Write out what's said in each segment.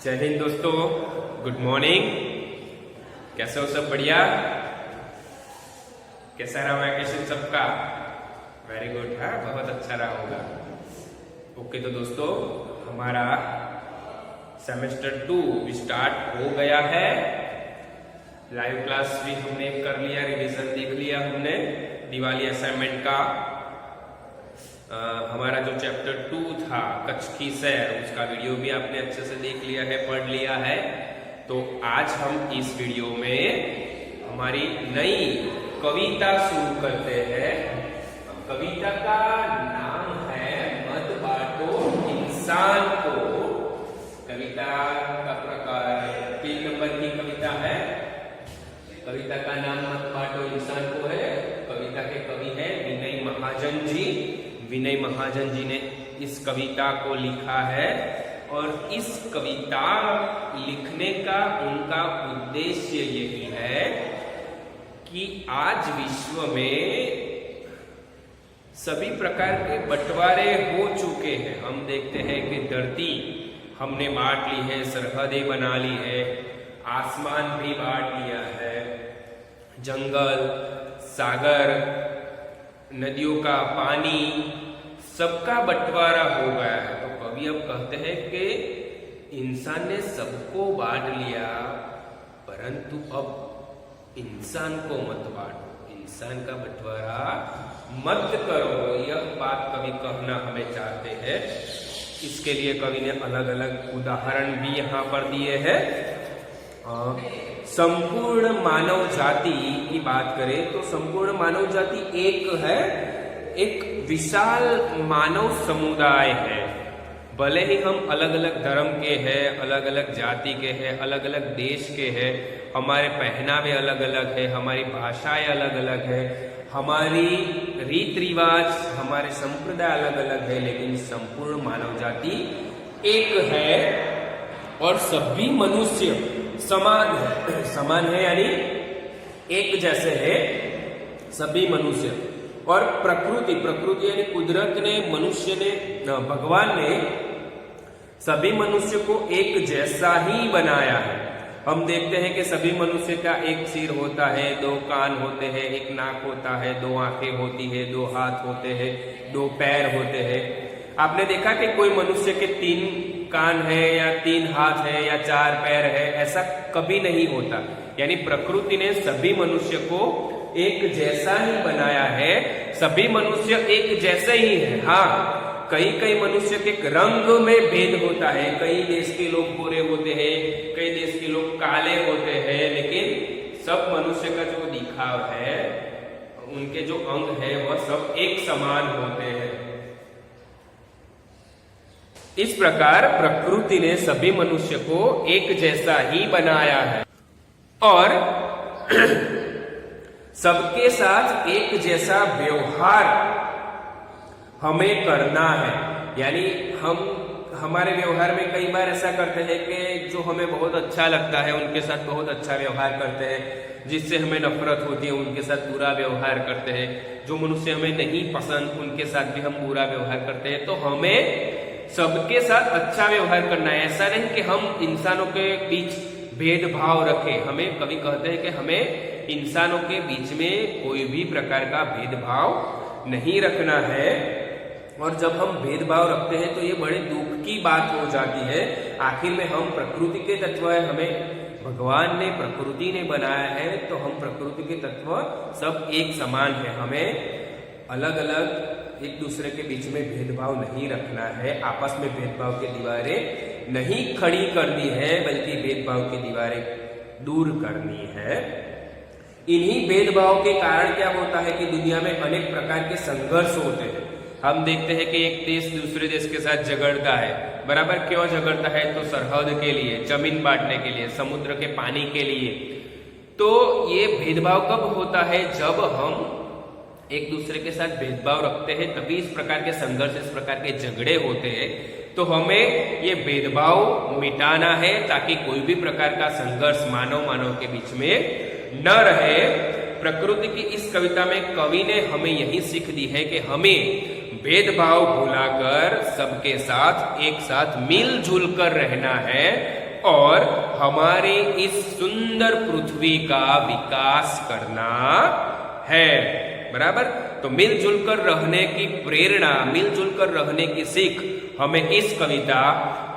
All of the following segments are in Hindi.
जय हिंद दोस्तों, गुड मॉर्निंग। कैसे हो सब? बढ़िया। कैसा रहा वैकेशन सबका? Very good. है, बहुत अच्छा रहा होगा। ओके, तो दोस्तों हमारा सेमेस्टर 2 स्टार्ट हो गया है। लाइव क्लास भी हमने कर लिया, रिवीजन देख लिया हमने दिवाली असाइनमेंट का। हमारा जो चैप्टर 2 था कच्छ की सैर, उसका वीडियो भी आपने अच्छे से देख लिया है, पढ़ लिया है। तो आज हम इस वीडियो में हमारी नई कविता शुरू करते हैं। कविता का नाम है मत बांटो इंसान को। कविता का प्रकार 3 नंबर की कविता है। कविता का नाम मत बांटो इंसान को है। कविता के कवि है विनय महाजन जी। विनय महाजन जी ने इस कविता को लिखा है और इस कविता लिखने का उनका उद्देश्य यही है कि आज विश्व में सभी प्रकार के बंटवारे हो चुके हैं। हम देखते हैं कि धरती हमने बांट ली है, सरहदें बना ली है, आसमान भी बांट लिया है, जंगल, सागर, नदियों का पानी, सबका बंटवारा हो गया है। तो कवि अब कहते हैं कि इंसान ने सबको बांट लिया, परंतु अब इंसान को मत बांटो, इंसान का बंटवारा मत करो। यह बात कवि कहना हमें चाहते हैं। इसके लिए कवि ने अलग अलग उदाहरण भी यहाँ पर दिए हैं। संपूर्ण मानव जाति की बात करें तो संपूर्ण मानव जाति एक है, एक विशाल मानव समुदाय है। भले ही हम अलग अलग धर्म के हैं, अलग अलग जाति के हैं, अलग अलग देश के हैं, हमारे पहनावे अलग अलग है, हमारी भाषाएं अलग अलग है, हमारी रीति रिवाज, हमारे संप्रदाय अलग अलग है, लेकिन संपूर्ण मानव जाति एक है और सभी मनुष्य समान है। समान है यानी एक जैसे है सभी मनुष्य। और प्रकृति यानी कुदरत ने, मनुष्य ने, भगवान ने सभी मनुष्य को एक जैसा ही बनाया है। हम देखते हैं कि सभी मनुष्य का एक सिर होता है, 2 कान होते हैं, एक नाक होता है, 2 आंखें होती है, 2 हाथ होते हैं, 2 पैर होते हैं। आपने देखा कि कोई मनुष्य के 3 कान है या 3 हाथ है या 4 पैर है, ऐसा कभी नहीं होता। यानी प्रकृति ने सभी मनुष्य को एक जैसा ही बनाया है। सभी मनुष्य एक जैसे ही है। हाँ, कई मनुष्य के रंग में भेद होता है। कई देश के लोग गोरे होते हैं, कई देश के लोग काले होते हैं, लेकिन सब मनुष्य का जो दिखाव है, उनके जो अंग है वह सब एक समान होते हैं। इस प्रकार प्रकृति ने सभी मनुष्य को एक जैसा ही बनाया है और सबके साथ एक जैसा व्यवहार हमें करना है। यानी हम हमारे व्यवहार में कई बार ऐसा करते हैं कि जो हमें बहुत अच्छा लगता है उनके साथ बहुत अच्छा व्यवहार करते हैं, जिससे हमें नफरत होती है उनके साथ बुरा व्यवहार करते हैं, जो मनुष्य हमें नहीं पसंद उनके साथ भी हम बुरा व्यवहार करते हैं। तो हमें सबके साथ अच्छा व्यवहार करना है। ऐसा नहीं कि हम इंसानों के बीच भेदभाव रखें। हमें कवि कहते हैं कि हमें इंसानों के बीच में कोई भी प्रकार का भेदभाव नहीं रखना है। और जब हम भेदभाव रखते हैं तो ये बड़े दुख की बात हो जाती है। आखिर में हम प्रकृति के तत्व है, हमें भगवान ने, प्रकृति ने बनाया है, तो हम प्रकृति के तत्व सब एक समान है। हमें अलग अलग एक दूसरे के बीच में भेदभाव नहीं रखना है। आपस में भेदभाव की दीवारें नहीं खड़ी करनी है, बल्कि भेदभाव की दीवारें दूर करनी है। इन्हीं भेदभाव के कारण क्या होता है कि दुनिया में अनेक प्रकार के संघर्ष होते हैं। हम देखते हैं कि एक देश दूसरे देश के साथ झगड़ता है। बराबर क्यों झगड़ता है? तो सरहद के लिए, जमीन बांटने के लिए, समुद्र के पानी के लिए। तो ये भेदभाव कब होता है? जब हम एक दूसरे के साथ भेदभाव रखते हैं, तभी इस प्रकार के संघर्ष, इस प्रकार के झगड़े होते हैं। तो हमें ये भेदभाव मिटाना है ताकि कोई भी प्रकार का संघर्ष मानव के बीच में न रहे। प्रकृति की इस कविता में कवि ने हमें यही सीख दी है कि हमें भेदभाव भुलाकर सबके साथ एक साथ मिलजुल कर रहना है और हमारे इस सुंदर पृथ्वी का विकास करना है। बराबर। तो मिलजुल कर रहने की प्रेरणा, मिलजुल कर रहने की सीख हमें इस कविता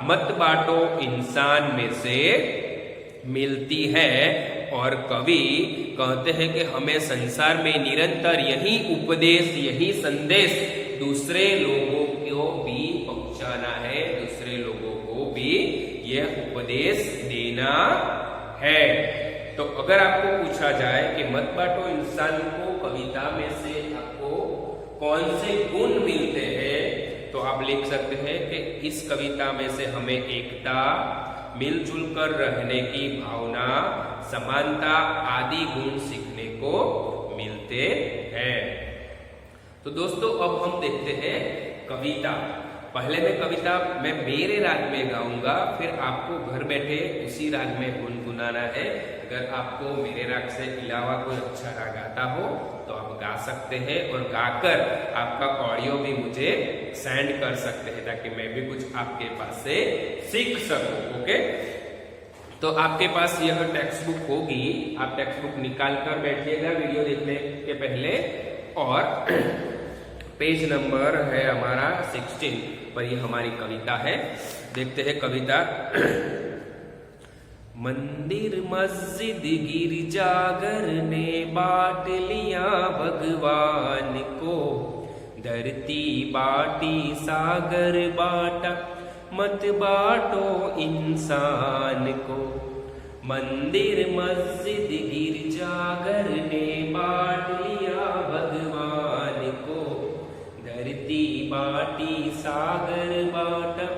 मत बांटो इंसान में से मिलती है। और कवि कहते हैं कि हमें संसार में निरंतर यही उपदेश, यही संदेश दूसरे लोगों को भी पहुंचाना है, दूसरे लोगों को भी यह उपदेश देना है। तो अगर आपको पूछा जाए कि मत बांटो इंसान को कविता में से आपको कौन से गुण मिलते हैं, तो आप लिख सकते हैं कि इस कविता में से हमें एकता, मिलजुल कर रहने की भावना, समानता आदि गुण सीखने को मिलते हैं। तो दोस्तों अब हम देखते हैं कविता। पहले मैं कविता मैं मेरे राग में गाऊंगा, फिर आपको घर बैठे उसी राग में गुनगुनाना है। अगर आपको मेरे राग से अलावा कोई अच्छा राग आता हो तो आप गा सकते हैं और गाकर आपका ऑडियो भी मुझे सेंड कर सकते हैं, ताकि मैं भी कुछ आपके पास से सीख सकूं। ओके, तो आपके पास यह टेक्स्ट बुक होगी, आप टेक्स्ट बुक निकाल कर बैठिएगा वीडियो देखने के पहले। और पेज नंबर है हमारा 16 पर ये हमारी कविता है। देखते हैं कविता। मंदिर मस्जिद गिरजाघर ने बांट लिया भगवान को, धरती बाटी सागर बाटा, मत बांटो इंसान को। मंदिर मस्जिद गिरजाघर ने बांट लिया भगवान को, धरती बाटी सागर बाटा,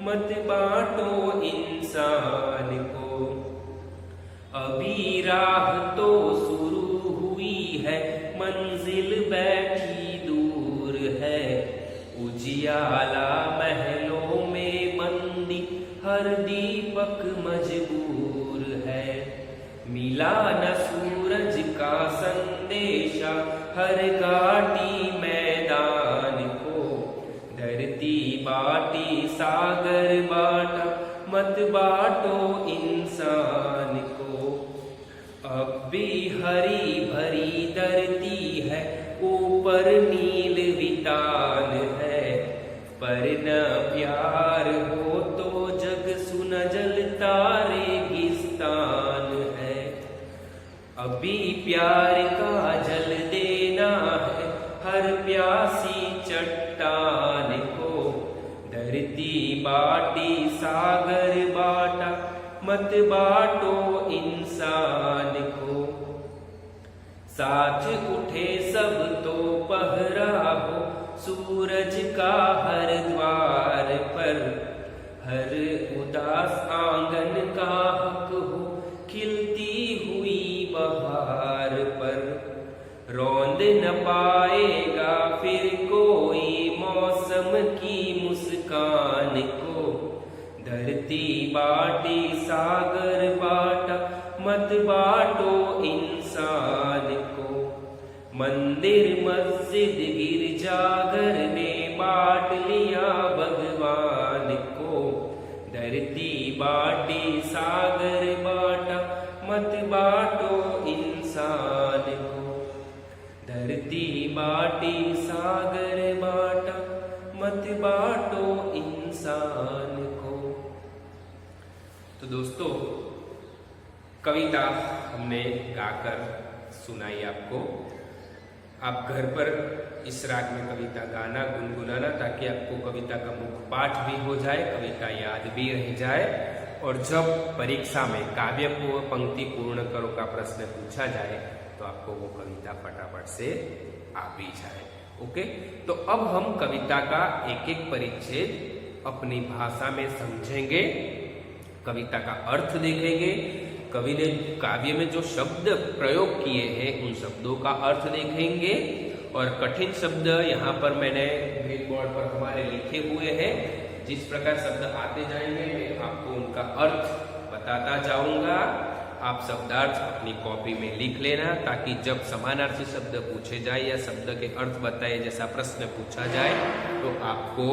मत बांटो इंसान को। अभी राह तो शुरू हुई है, मंजिल बैठी दूर है, उजियाला महलों में बंदी हर दीपक मजबूर है। मिला न सूरज का संदेशा हर घाटी मैदान को, धरती बाटी सागर बाटा, मत बांटो इंसान को। अब भी हरी भरी धरती है, ऊपर नील वितान है, पर न प्यार हो तो जग सुन जलता रेगिस्तान है। अभी प्यार का जल देना है हर प्यासी चट्टान को, धरती बाटी सागर बाटा, मत बांटो इंसान को। साथ उठे सब तो पहरा हो सूरज का हर द्वार पर, हर उदास आंगन का हक हो खिलती हुई बहार पर। रौंद न पाएगा फिर कोई मौसम की मुस्कान को, धरती बाटी सागर बाटा, मत बांटो इंसान को। मंदिर मस्जिद गिरजाघर ने बांट लिया भगवान को, धरती बाटी सागर बाटा, मत बांटो इंसान को। धरती बाटी सागर बाटा, मत बांटो इंसान को। तो दोस्तों कविता हमने गाकर सुनाई आपको। आप घर पर इस राग में कविता गाना, गुनगुनाना, ताकि आपको कविता का मुख्य पाठ भी हो जाए, कविता याद भी रह जाए, और जब परीक्षा में काव्य को पंक्ति पूर्ण करो का प्रश्न पूछा जाए तो आपको वो कविता फटाफट से आ भी जाए। ओके, तो अब हम कविता का एक एक परिच्छेद अपनी भाषा में समझेंगे, कविता का अर्थ देखेंगे, कवि ने काव्य में जो शब्द प्रयोग किए हैं उन शब्दों का अर्थ देखेंगे, और कठिन शब्द यहाँ पर मैंने ग्रीन बोर्ड पर हमारे लिखे हुए हैं। जिस प्रकार शब्द आते जाएंगे मैं आपको उनका अर्थ बताता जाऊंगा। आप शब्दार्थ अपनी कॉपी में लिख लेना, ताकि जब समानार्थी शब्द पूछे जाए या शब्द के अर्थ बताए जैसा प्रश्न पूछा जाए तो आपको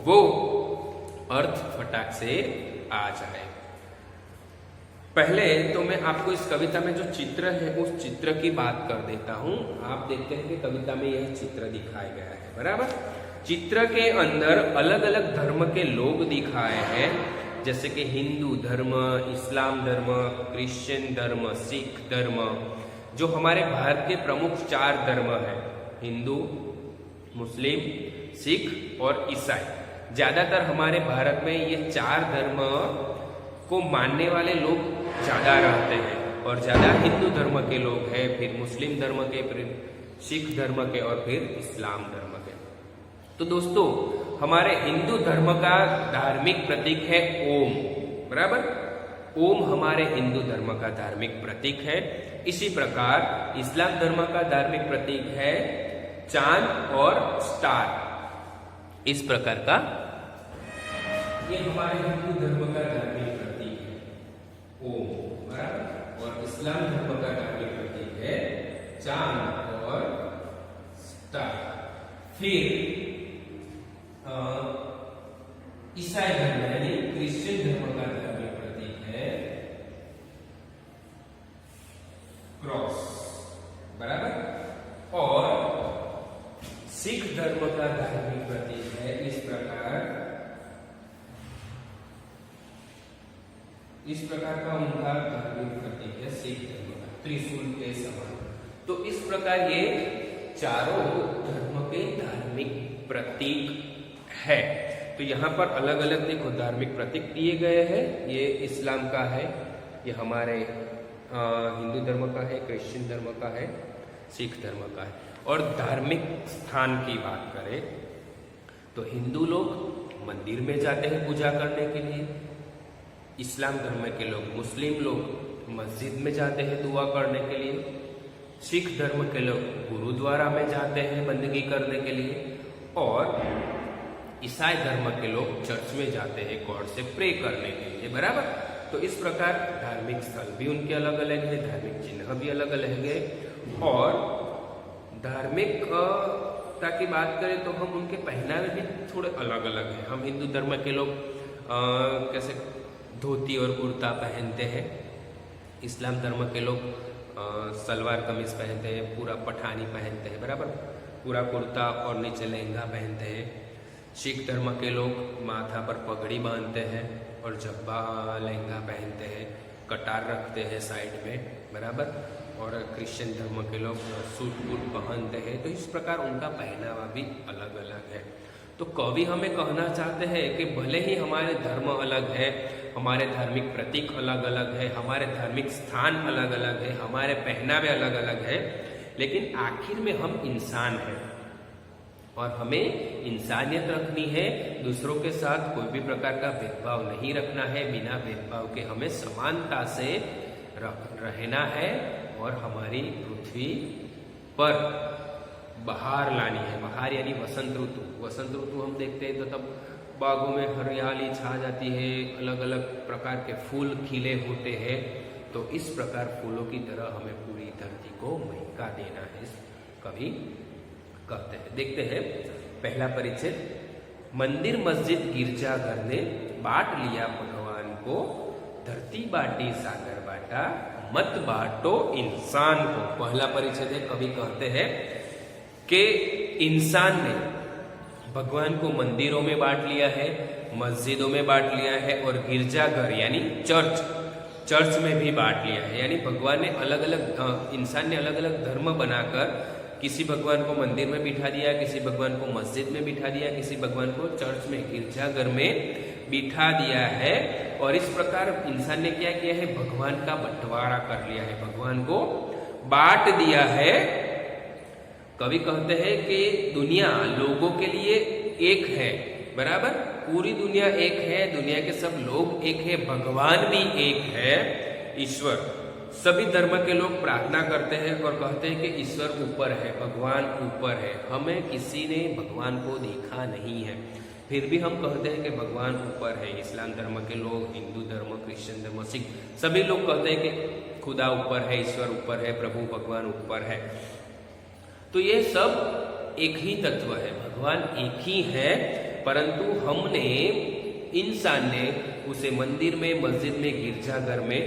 वो अर्थ फटाक से आ जाए। पहले तो मैं आपको इस कविता में जो चित्र है उस चित्र की बात कर देता हूं। आप देखते हैं कि कविता में यह चित्र दिखाया गया है, बराबर। चित्र के अंदर अलग अलग धर्म के लोग दिखाए हैं, जैसे कि हिंदू धर्म, इस्लाम धर्म, क्रिश्चियन धर्म, सिख धर्म, जो हमारे भारत के प्रमुख 4 धर्म है, हिंदू, मुस्लिम, सिख और ईसाई। ज्यादातर हमारे भारत में ये 4 धर्म को मानने वाले लोग ज्यादा रहते हैं, और ज्यादा हिंदू धर्म के लोग हैं, फिर मुस्लिम धर्म के, फिर सिख धर्म के और फिर इस्लाम धर्म के। तो दोस्तों, हमारे हिंदू धर्म का धार्मिक प्रतीक है ओम, बराबर। ओम हमारे हिंदू धर्म का धार्मिक प्रतीक है। इसी प्रकार इस्लाम धर्म का धार्मिक प्रतीक है चांद और स्टार। इस प्रकार का ये हमारे हिंदू धर्म का धार्मिक प्रतीक है ओम, बराबर। और इस्लाम धर्म का धार्मिक प्रतीक है चांद और स्टार। फिर ईसाई धर्म यानी क्रिश्चियन धर्म का धार्मिक प्रतीक है क्रॉस, बराबर। और सिख धर्म का धार्मिक प्रतीक है इस प्रकार का उनका धार्मिक प्रतीक है सिख धर्म का, त्रिशूल के समान। तो इस प्रकार ये चारों धर्म के धार्मिक प्रतीक है। तो यहाँ पर अलग अलग देखो धार्मिक प्रतीक दिए गए हैं। ये इस्लाम का है, ये हमारे हिंदू धर्म का है, क्रिश्चियन धर्म का है, सिख धर्म का है। और धार्मिक स्थान की बात करें तो हिंदू लोग मंदिर में जाते हैं पूजा करने के लिए, इस्लाम धर्म के लोग, मुस्लिम लोग मस्जिद में जाते हैं दुआ करने के लिए, सिख धर्म के लोग गुरुद्वारा में जाते हैं बंदगी करने के लिए, और ईसाई धर्म के लोग चर्च में जाते हैं गॉड से प्रे करने के लिए, बराबर। तो इस प्रकार धार्मिक स्थल भी उनके अलग अलग है, धार्मिक चिन्ह भी अलग अलग है। और धार्मिकता की बात करें तो हम उनके पहनावे भी थोड़े अलग अलग हैं। हम हिंदू धर्म के लोग कैसे धोती और कुर्ता पहनते हैं, इस्लाम धर्म के लोग सलवार कमीज पहनते हैं, पूरा पठानी पहनते हैं, बराबर, पूरा कुर्ता और नीचे लहंगा पहनते हैं। सिख धर्म के लोग माथा पर पगड़ी बांधते हैं और जब्बा लहंगा पहनते हैं, कटार रखते हैं साइड में, बराबर। और क्रिश्चियन धर्म के लोग सूट बूट पहनते हैं। तो इस प्रकार उनका पहनावा भी अलग अलग है। तो कवि हमें कहना चाहते हैं कि भले ही हमारे धर्म अलग है, हमारे धार्मिक प्रतीक अलग अलग है, हमारे धार्मिक स्थान अलग अलग है, हमारे पहनावे अलग अलग है, लेकिन आखिर में हम इंसान हैं और हमें इंसानियत रखनी है। दूसरों के साथ कोई भी प्रकार का भेदभाव नहीं रखना है, बिना भेदभाव के हमें समानता से रहना है और हमारी पृथ्वी पर बहार लानी है। बहार यानी वसंत ऋतु। वसंत ऋतु हम देखते हैं तो तब बागों में हरियाली छा जाती है, अलग अलग प्रकार के फूल खिले होते हैं। तो इस प्रकार फूलों की तरह हमें पूरी धरती को महका देना है, कभी कहते हैं। देखते हैं पहला परिचय। मंदिर मस्जिद गिरजाघर ने बांट लिया भगवान को, धरती बांटी सागर बांटा, मत बांटो इंसान को। पहला परिचय है, कवि कहते हैं कि इंसान ने भगवान को मंदिरों में बांट लिया है, मस्जिदों में बांट लिया है और गिरजाघर यानी चर्च में भी बांट लिया है। यानी भगवान ने अलग अलग, इंसान ने अलग अलग धर्म बनाकर किसी भगवान को मंदिर में बिठा दिया, किसी भगवान को मस्जिद में बिठा दिया, किसी भगवान को चर्च में, गिरजाघर में बिठा दिया है। और इस प्रकार इंसान ने क्या किया है, भगवान का बंटवारा कर लिया है, भगवान को बांट दिया है। कवि कहते हैं कि दुनिया लोगों के लिए एक है, बराबर, पूरी दुनिया एक है, दुनिया के सब लोग एक है, भगवान भी एक है, ईश्वर। सभी धर्म के लोग प्रार्थना करते हैं और कहते हैं कि ईश्वर ऊपर है, भगवान ऊपर है। हमें किसी ने भगवान को देखा नहीं है, फिर भी हम कहते हैं कि भगवान ऊपर है। इस्लाम धर्म के लोग, हिंदू धर्म, क्रिश्चियन धर्म, सिख, सभी लोग कहते हैं कि खुदा ऊपर है, ईश्वर ऊपर है, प्रभु भगवान ऊपर है। तो ये सब एक ही तत्व है, भगवान एक ही है, परंतु हमने, इंसान ने उसे मंदिर में, मस्जिद में, गिरजाघर में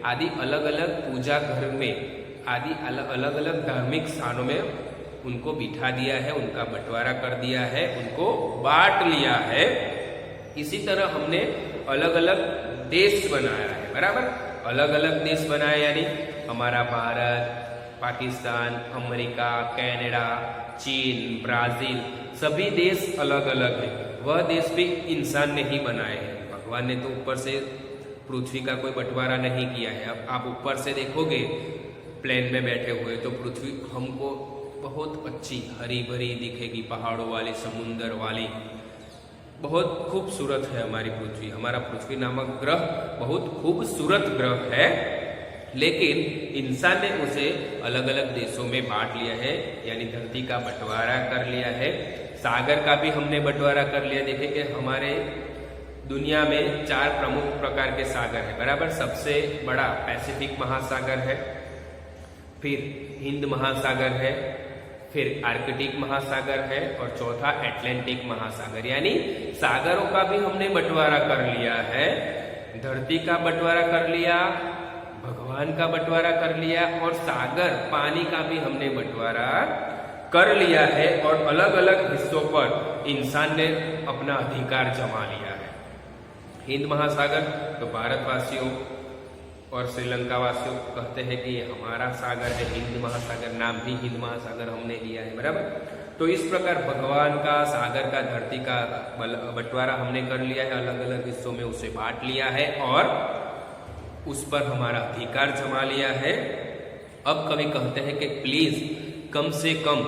आदि अलग अलग पूजा घर में आदि अलग अलग धार्मिक स्थानों में उनको बिठा दिया है, उनका बंटवारा कर दिया है, उनको बांट लिया है। इसी तरह हमने अलग अलग देश बनाया है, बराबर। अलग अलग देश बनाया यानी हमारा भारत, पाकिस्तान, अमेरिका, कनाडा, चीन, ब्राजील, सभी देश अलग अलग है। वह देश भी इंसान ने ही बनाए हैं। भगवान ने तो ऊपर से पृथ्वी का कोई बंटवारा नहीं किया है। अब आप ऊपर से देखोगे प्लेन में बैठे हुए तो पृथ्वी हमको बहुत अच्छी हरी भरी दिखेगी, पहाड़ों वाली, समुंदर वाली, बहुत खूबसूरत है हमारी पृथ्वी। हमारा पृथ्वी नामक ग्रह बहुत खूबसूरत ग्रह है, लेकिन इंसान ने उसे अलग अलग देशों में बांट लिया है, यानी धरती का बंटवारा कर लिया है। सागर का भी हमने बंटवारा कर लिया। देखिए कि हमारे दुनिया में 4 प्रमुख प्रकार के सागर है, बराबर। सबसे बड़ा पैसिफिक महासागर है, फिर हिंद महासागर है, फिर आर्कटिक महासागर है और चौथा अटलांटिक महासागर। यानी सागरों का भी हमने बंटवारा कर लिया है, धरती का बंटवारा कर लिया, भगवान का बंटवारा कर लिया और सागर पानी का भी हमने बंटवारा कर लिया है। और अलग अलग हिस्सों पर इंसान ने अपना अधिकार जमा लिया है। हिंद महासागर तो भारतवासियों और श्रीलंका वासियों कहते हैं कि ये हमारा सागर है, हिंद महासागर, नाम भी हिंद महासागर हमने लिया है, बराबर। तो इस प्रकार भगवान का, सागर का, धरती का बंटवारा हमने कर लिया है, अलग अलग हिस्सों में उसे बांट लिया है और उस पर हमारा अधिकार जमा लिया है। अब कवि कहते हैं कि प्लीज कम से कम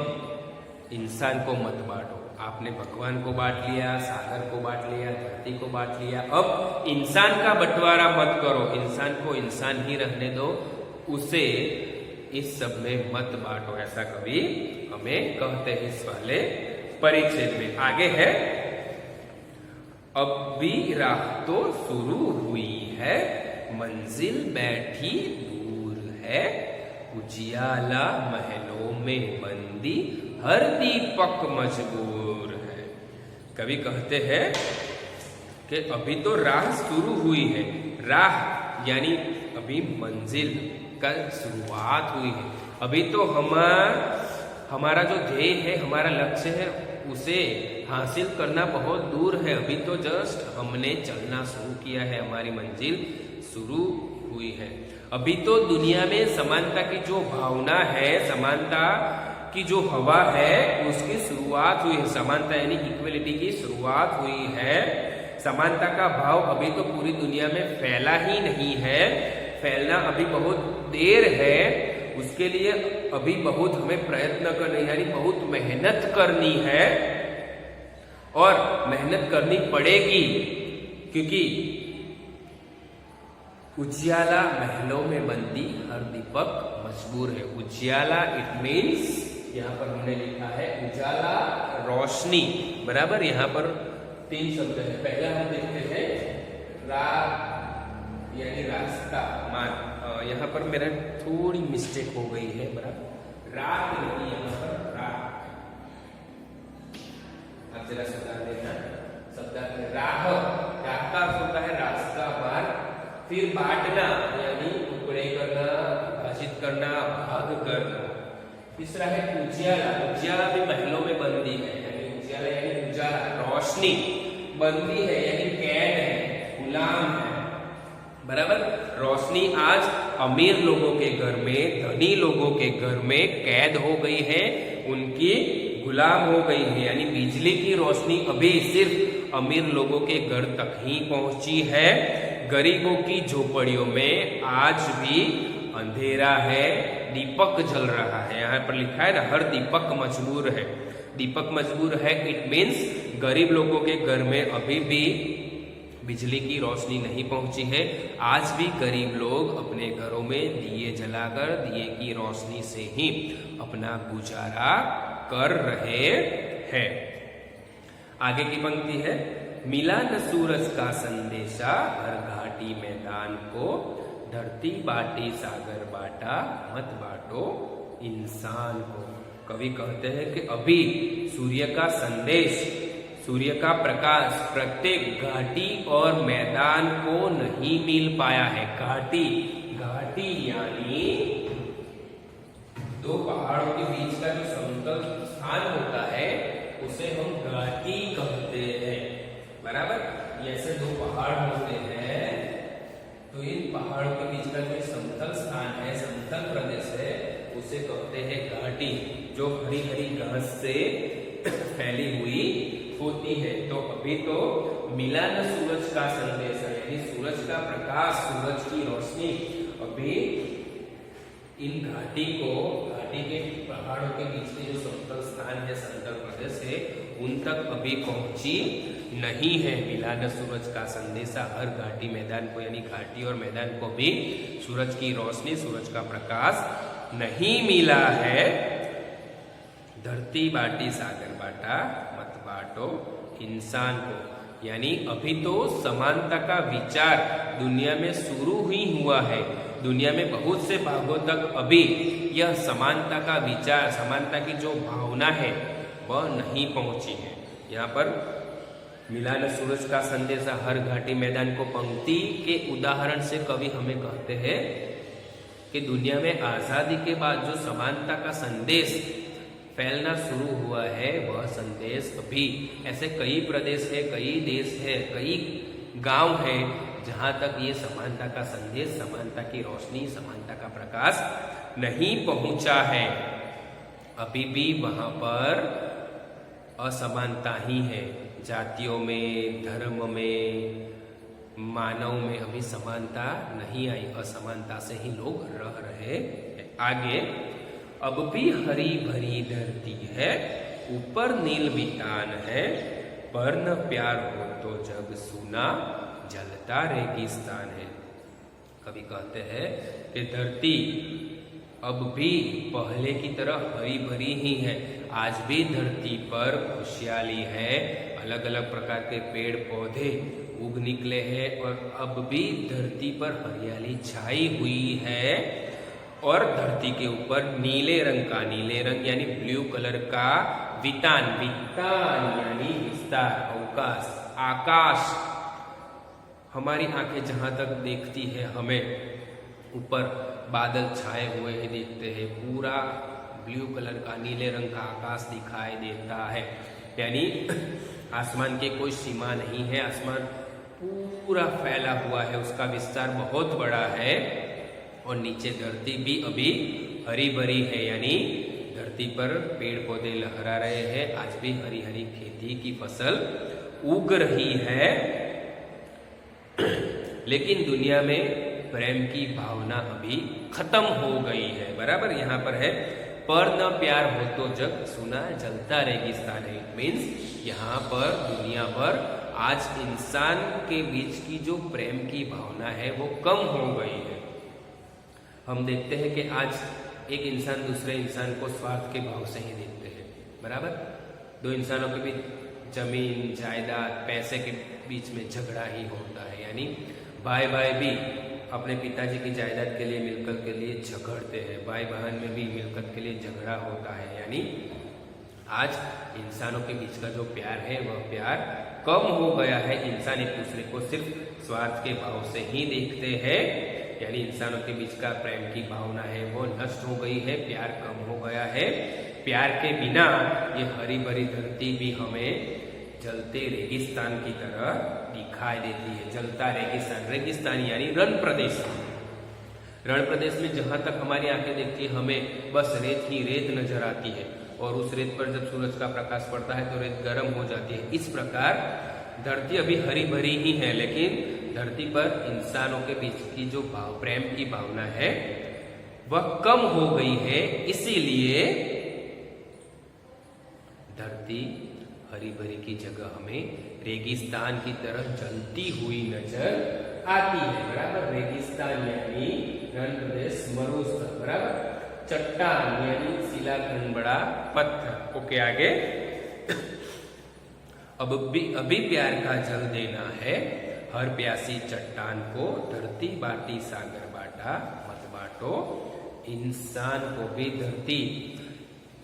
इंसान को मत बांटो। आपने भगवान को बांट लिया, सागर को बांट लिया, धरती को बांट लिया, अब इंसान का बंटवारा मत करो। इंसान को इंसान ही रहने दो, उसे इस सब में मत बांटो। ऐसा कवि हमें कहते हैं इस वाले परिच्छेद में। आगे है, अब भी राह तो शुरू हुई है, मंजिल बैठी दूर है, उजियाला महलों में बंदी, हर दीपक मजबूर है। कवि कहते हैं कि अभी तो राह शुरू हुई है। राह यानी अभी मंजिल का शुरुआत हुई है। अभी तो हमारा जो ध्येय है, हमारा लक्ष्य है, उसे हासिल करना बहुत दूर है। अभी तो जस्ट हमने चलना शुरू किया है, हमारी मंजिल शुरू हुई है। अभी तो दुनिया में समानता की जो भावना है, समानता की जो हवा है, उसकी शुरुआत हुई है। समानता यानी इक्वलिटी की शुरुआत हुई है। समानता का भाव अभी तो पूरी दुनिया में फैला ही नहीं है, फैलना अभी बहुत देर है। उसके लिए अभी बहुत हमें प्रयत्न करना, यानी बहुत मेहनत करनी है और मेहनत करनी पड़ेगी, क्योंकि उजियाला महलों में बंदी, हर दीपक मजबूर है। उजियाला इट मीन्स, यहाँ पर हमने लिखा है उजाला, रोशनी, बराबर। यहाँ पर 3 शब्द है। पहला हम देखते हैं राह यानी रास्ता। यहाँ पर मेरा थोड़ी मिस्टेक हो गई है, बराबर। रात नहीं, यहाँ पर राह। आप जरा सुधार देना शब्द। राह, राह का अर्थ होता है रास्ता, मार्ग। फिर बांटना यानी टुकड़े करना, विभाजित करना, भाग करना। तीसरा है उजियाला। उजियाला भी महलों में बंदी है, यानी उजियाला यानी उजाला, रोशनी। बंदी है यानी कैद है, गुलाम है, बराबर। रोशनी आज अमीर लोगों के घर में, धनी लोगों के घर में कैद हो गई है, उनकी गुलाम हो गई है। यानी बिजली की रोशनी अभी सिर्फ अमीर लोगों के घर तक ही पहुंची है। गरीबों की झोपड़ियों में आज भी अंधेरा है, दीपक जल रहा है। यहाँ पर लिखा है ना, हर दीपक मजबूर है। दीपक मजबूर है इट मीन्स गरीब लोगों के घर में अभी भी बिजली की रोशनी नहीं पहुंची है। आज भी गरीब लोग अपने घरों में दिए जलाकर, दिए की रोशनी से ही अपना गुजारा कर रहे हैं। आगे की पंक्ति है, मिला न सूरज का संदेशा, हर घाटी मैदान को, धरती बाटी सागर बाटा, मत बांटो इंसान को। कवि कहते हैं कि अभी सूर्य का संदेश, सूर्य का प्रकाश प्रत्येक घाटी और मैदान को नहीं मिल पाया है। घाटी, घाटी यानी दो पहाड़ों के बीच का जो समतल स्थान होता है उसे हम घाटी कहते हैं। बराबर, ऐसे दो पहाड़ होते हैं तो इन पहाड़ों के बीच का जो समतल स्थान है, समतल प्रदेश है, उसे कहते हैं घाटी, जो हरी हरी घास से फैली हुई होती है। तो अभी तो मिला न सूरज का संदेश है, यानी सूरज का प्रकाश, सूरज की रोशनी अभी इन घाटी के पहाड़ों के बीच के जो समतल स्थान है, समतल प्रदेश है, उन तक अभी पहुंची नहीं है। मिला न सूरज का संदेशा, हर घाटी मैदान को यानी घाटी और मैदान को भी सूरज की रोशनी, सूरज का प्रकाश नहीं मिला है। धरती बाटी सागर बाटा, मत बाटो इंसान को, यानी अभी तो समानता का विचार दुनिया में शुरू ही हुआ है। दुनिया में बहुत से भागों तक अभी यह समानता का विचार, समानता की जो भावना है वह नहीं पहुंची है। यहाँ पर मिला न सूरज का संदेशा, हर घाटी मैदान को पंक्ति के उदाहरण से कवि हमें कहते हैं कि दुनिया में आजादी के बाद जो समानता का संदेश फैलना शुरू हुआ है, वह संदेश अभी ऐसे कई प्रदेश है, कई देश है, कई गांव है जहां तक ये समानता का संदेश, समानता की रोशनी, समानता का प्रकाश नहीं पहुंचा है। अभी भी वहां पर असमानता ही है। जातियों में, धर्म में, मानव में अभी समानता नहीं आई, असमानता से ही लोग रह रहे हैं। आगे, अब भी हरी भरी धरती है, ऊपर नील वितान है, पर न प्यार हो तो जग सूना, जलता रेगिस्तान है। कवि कहते हैं कि धरती अब भी पहले की तरह हरी भरी ही है। आज भी धरती पर खुशहाली है, अलग अलग प्रकार के पेड़ पौधे उग निकले हैं और अब भी धरती पर हरियाली छाई हुई है। और धरती के ऊपर नीले रंग यानी ब्लू कलर का वितान यानी विस्तार, अवकाश, आकाश, हमारी आंखें जहां तक देखती है हमें ऊपर बादल छाए हुए ही दिखते हैं, पूरा ब्लू कलर का, नीले रंग का आकाश दिखाई देता है। यानी आसमान की कोई सीमा नहीं है, आसमान पूरा फैला हुआ है, उसका विस्तार बहुत बड़ा है। और नीचे धरती भी अभी हरी भरी है, यानी धरती पर पेड़ पौधे लहरा रहे हैं, आज भी हरी हरी खेती की फसल उग रही है। लेकिन दुनिया में प्रेम की भावना अभी खत्म हो गई है। बराबर, यहाँ पर है पर न प्यार हो तो जग सुना, जलता रेगिस्तान है। मीन्स यहाँ पर दुनिया पर आज इंसान के बीच की जो प्रेम की भावना है वो कम हो गई है। हम देखते हैं कि आज एक इंसान दूसरे इंसान को स्वार्थ के भाव से ही देखते हैं। बराबर, दो इंसानों के बीच जमीन, जायदाद, पैसे के बीच में झगड़ा ही होता है। यानी भाई भाई भी अपने पिताजी की जायदाद के लिए, मिलकत के लिए झगड़ते हैं, भाई बहन में भी मिलकत के लिए झगड़ा होता है। यानी आज इंसानों के बीच का जो प्यार है वह प्यार कम हो गया है। इंसान एक दूसरे को सिर्फ स्वार्थ के भाव से ही देखते हैं, यानी इंसानों के बीच का प्रेम की भावना है वो नष्ट हो गई है, प्यार कम हो गया है। प्यार के बिना ये हरी भरी धरती भी हमें जलते रेगिस्तान की तरह दिखाई देती है। जलता रेगिस्तान, रेगिस्तान यानी रण प्रदेश। रण प्रदेश में जहां तक हमारी आंखें देखती है हमें बस रेत ही रेत नजर आती है, और उस रेत पर जब सूरज का प्रकाश पड़ता है तो रेत गर्म हो जाती है। इस प्रकार धरती अभी हरी भरी ही है, लेकिन धरती पर इंसानों के बीच की जो प्रेम की भावना है वह कम हो गई है। इसीलिए धरती हरी भरी की जगह हमें रेगिस्तान की तरह जलती हुई नजर आती है। बराबर, रेगिस्तान यानी रण प्रदेश, मरुस्थल, बराबर, चट्टान यानी शिलाखंड, बड़ा पत्थर। ओके, आगे, अभी प्यार का जल देना है, हर प्यासी चट्टान को, धरती बाटी सागर बाटा, मत बाटो इंसान को भी। धरती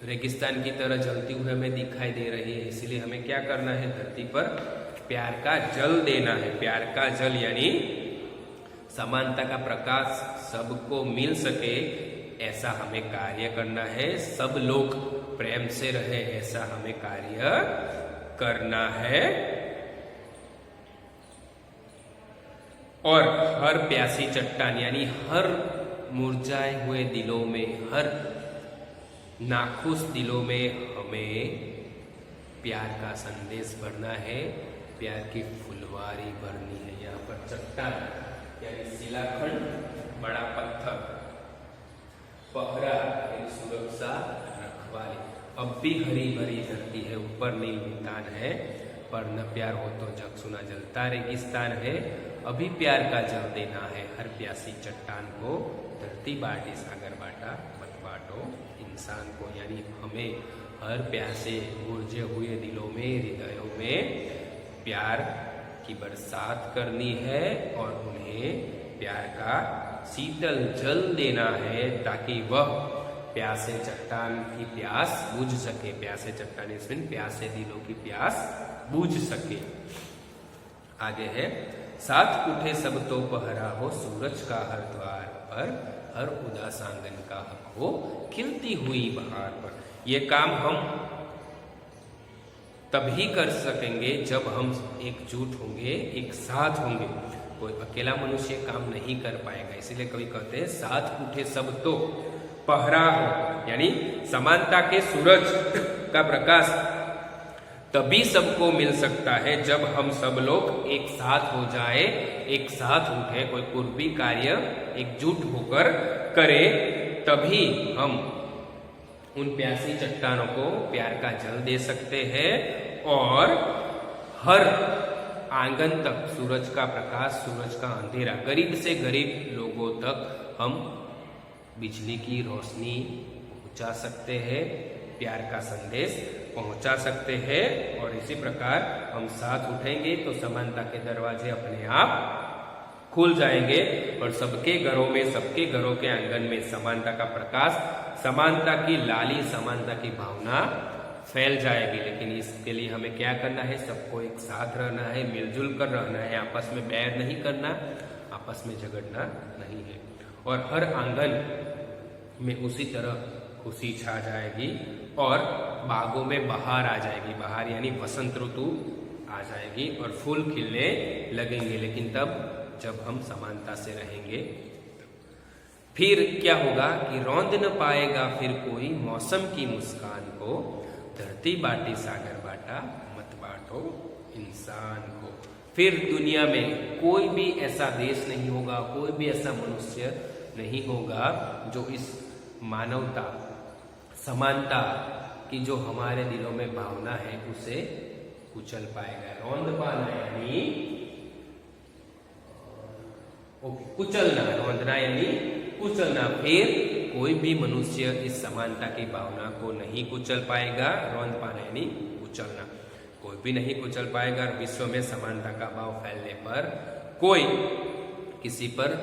रेगिस्तान की तरह जलती हुई हमें दिखाई दे रही है, इसलिए हमें क्या करना है, धरती पर प्यार का जल देना है। प्यार का जल यानी समानता का प्रकाश सबको मिल सके ऐसा हमें कार्य करना है, सब लोग प्रेम से रहे ऐसा हमें कार्य करना है। और हर प्यासी चट्टान यानी हर मुरझाए हुए दिलों में, हर नाखुश दिलों में हमें प्यार का संदेश भरना है, प्यार की फुलवारी भरनी है। यहाँ पर चट्टान यानी शिलाखंड, बड़ा पत्थर, पहरा यानी सुरक्षा रखवाली। अब भी हरी भरी धरती है, ऊपर नील मैदान है, पर न प्यार हो तो जग सुना जलता रेगिस्तान है। अभी प्यार का जल देना है हर प्यासी चट्टान को, धरती बाटी सागर बाटा मत बाटो इंसान को। यानी हमें हर प्यासे मुरझे हुए दिलों में, हृदयों में प्यार की बरसात करनी है और उन्हें प्यार का शीतल जल देना है, ताकि वह प्यासे चट्टान की प्यास बुझ सके। प्यासे चट्टान इसमें प्यासे दिलों की प्यास बुझ सके। आगे है, साथ उठे सब तो पहरा हो, सूरज का हर द्वार पर, हर उदास आंगन का हक हो, खिलती हुई बहार पर। ये काम हम तभी कर सकेंगे जब हम एकजुट होंगे, एक साथ होंगे। कोई अकेला मनुष्य काम नहीं कर पाएगा। इसीलिए कवि कहते हैं साथ उठे सब तो पहरा हो, यानी समानता के सूरज का प्रकाश तभी सबको मिल सकता है जब हम सब लोग एक साथ हो जाए, एक साथ उठे, कोई पूर्वी कार्य एकजुट होकर करे, तभी हम उन प्यासी चट्टानों को प्यार का जल दे सकते हैं और हर आंगन तक सूरज का प्रकाश, सूरज का अंधेरा, गरीब से गरीब लोगों तक हम बिजली की रोशनी पहुंचा सकते हैं, प्यार का संदेश पहुंचा सकते हैं। और इसी प्रकार हम साथ उठेंगे तो समानता के दरवाजे अपने आप खुल जाएंगे और सबके घरों में, सबके घरों के आंगन में समानता का प्रकाश, समानता की लाली, समानता की भावना फैल जाएगी। लेकिन इसके लिए हमें क्या करना है? सबको एक साथ रहना है, मिलजुल कर रहना है, आपस में बैर नहीं करना, आपस में झगड़ना नहीं है। और हर आंगन में उसी तरह खुशी छा जाएगी और बागों में बहार आ जाएगी। बहार यानी वसंत ऋतु आ जाएगी और फूल खिलने लगेंगे। लेकिन तब जब हम समानता से रहेंगे, फिर क्या होगा कि रौंद न पाएगा फिर कोई मौसम की मुस्कान को, धरती बाटी सागर बाटा मत बांटो इंसान को। फिर दुनिया में कोई भी ऐसा देश नहीं होगा, कोई भी ऐसा मनुष्य नहीं होगा जो इस मानवता, समानता की जो हमारे दिलों में भावना है उसे कुचल पाएगा। रौंद पाना यानी कुचलना, रौंदना यानी कुचलना। फिर कोई भी मनुष्य इस समानता की भावना को नहीं कुचल पाएगा। रौंद पाना यानी कुचलना, कोई भी नहीं कुचल पाएगा। विश्व में समानता का भाव फैलने पर कोई किसी पर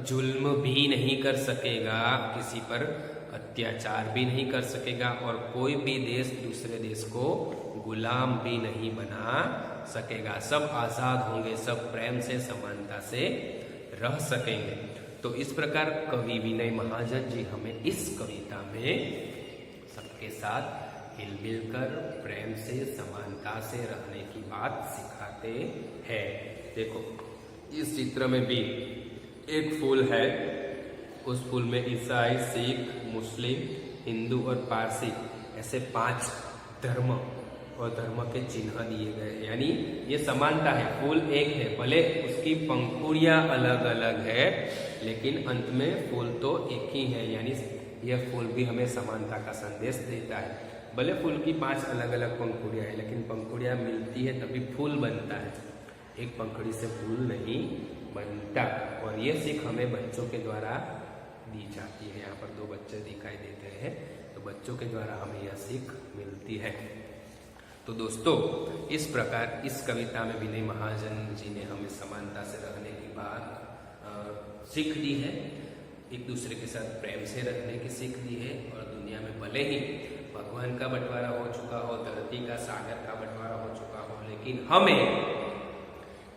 जुल्म भी नहीं कर सकेगा, किसी पर अत्याचार भी नहीं कर सकेगा और कोई भी देश दूसरे देश को गुलाम भी नहीं बना सकेगा। सब आजाद होंगे, सब प्रेम से, समानता से रह सकेंगे। तो इस प्रकार कवि विनय महाजन जी हमें इस कविता में सबके साथ हिलमिल कर प्रेम से, समानता से रहने की बात सिखाते हैं। देखो इस चित्र में भी एक फूल है, उस फूल में ईसाई, सिख, मुस्लिम, हिंदू और पारसी ऐसे 5 धर्म और धर्म के चिन्ह दिए गए। यानी ये समानता है, फूल एक है, भले उसकी पंखुड़ियां अलग अलग है लेकिन अंत में फूल तो एक ही है। यानी यह फूल भी हमें समानता का संदेश देता है। भले फूल की 5 अलग अलग पंखुड़ियां है लेकिन पंखुड़ियां मिलती है तभी फूल बनता है, एक पंखुड़ी से फूल नहीं बनता। और ये सीख हमें बच्चों के द्वारा दी जाती है। यहाँ पर 2 बच्चे दिखाई देते हैं, तो बच्चों के द्वारा हमें यह सीख मिलती है। तो दोस्तों इस प्रकार इस कविता में विनय महाजन जी ने हमें समानता से रहने की बात सीख दी है, एक दूसरे के साथ प्रेम से रहने की सीख दी है। और दुनिया में भले ही भगवान का बंटवारा हो चुका हो, धरती का, सागर का बंटवारा हो चुका हो, लेकिन हमें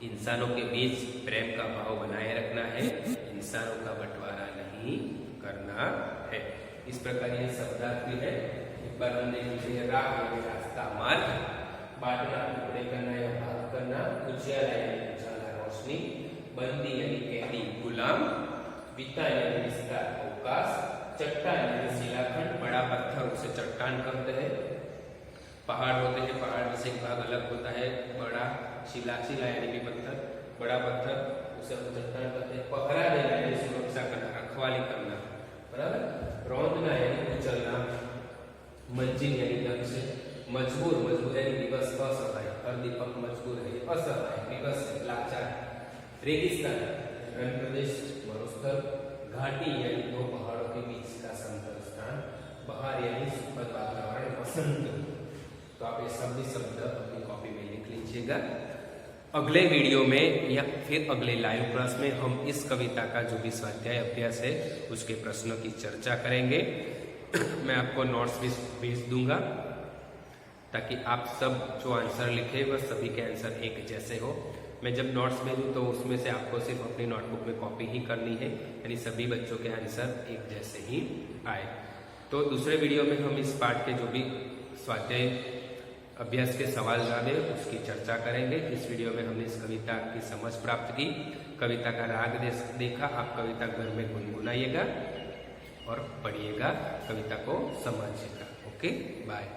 इंसानों के बीच प्रेम का भाव बनाए रखना है, इंसानों का बंटवारा नहीं करना है। इस प्रकार ये शब्दार्थ भी है। एक बार हम देख लीजिए, राह यानी रास्ता, मार्ग, बांटना टुकड़े करना या भाग करना, उजियारा यानी उजाला रोशनी, बंदी यानी कैदी गुलाम, विता यानी विस्तार अवकाश, चट्टान यानी शिलाखंड, बड़ा पत्थर उसे चट्टान कहते हैं, पहाड़ होते हैं, पहाड़ में से एक भाग अलग होता है, बड़ा शिला यानी भी पत्थर, बड़ा पत्थर उसे चट्टान कहते हैं, पहरा देना यानी सुरक्षा करना, रखवाली करना, बराबर, रौंदना यानी कुचलना, मंजिल यानी लक्ष्य, मजबूर यानी विवश असहाय, हर दीपक मजबूर है असहाय विवश लाचार, रेगिस्तान रण प्रदेश मरुस्थल, घाटी यानी दो पहाड़ों के बीच का समतल स्थान, बहार यानी सुखद वातावरण वसंत। तो आप ये सभी शब्द अपनी कॉपी में लिख लीजिएगा। अगले वीडियो में या फिर अगले लाइव क्लास में हम इस कविता का जो भी स्वाध्याय अभ्यास है उसके प्रश्नों की चर्चा करेंगे। मैं आपको नोट्स भी भेज दूंगा ताकि आप सब जो आंसर लिखे वह सभी के आंसर एक जैसे हो। मैं जब नोट्स भेजूँ तो उसमें से आपको सिर्फ अपनी नोटबुक में कॉपी ही करनी है, यानी सभी बच्चों के आंसर एक जैसे ही आए। तो दूसरे वीडियो में हम इस पाठ के जो भी स्वाध्याय अभ्यास के सवाल जाने उसकी चर्चा करेंगे। इस वीडियो में हमने इस कविता की समझ प्राप्त की, कविता का राग देखा। आप कविता घर में गुनगुनाइएगा और पढ़िएगा, कविता को समझिएगा। Okay, bye.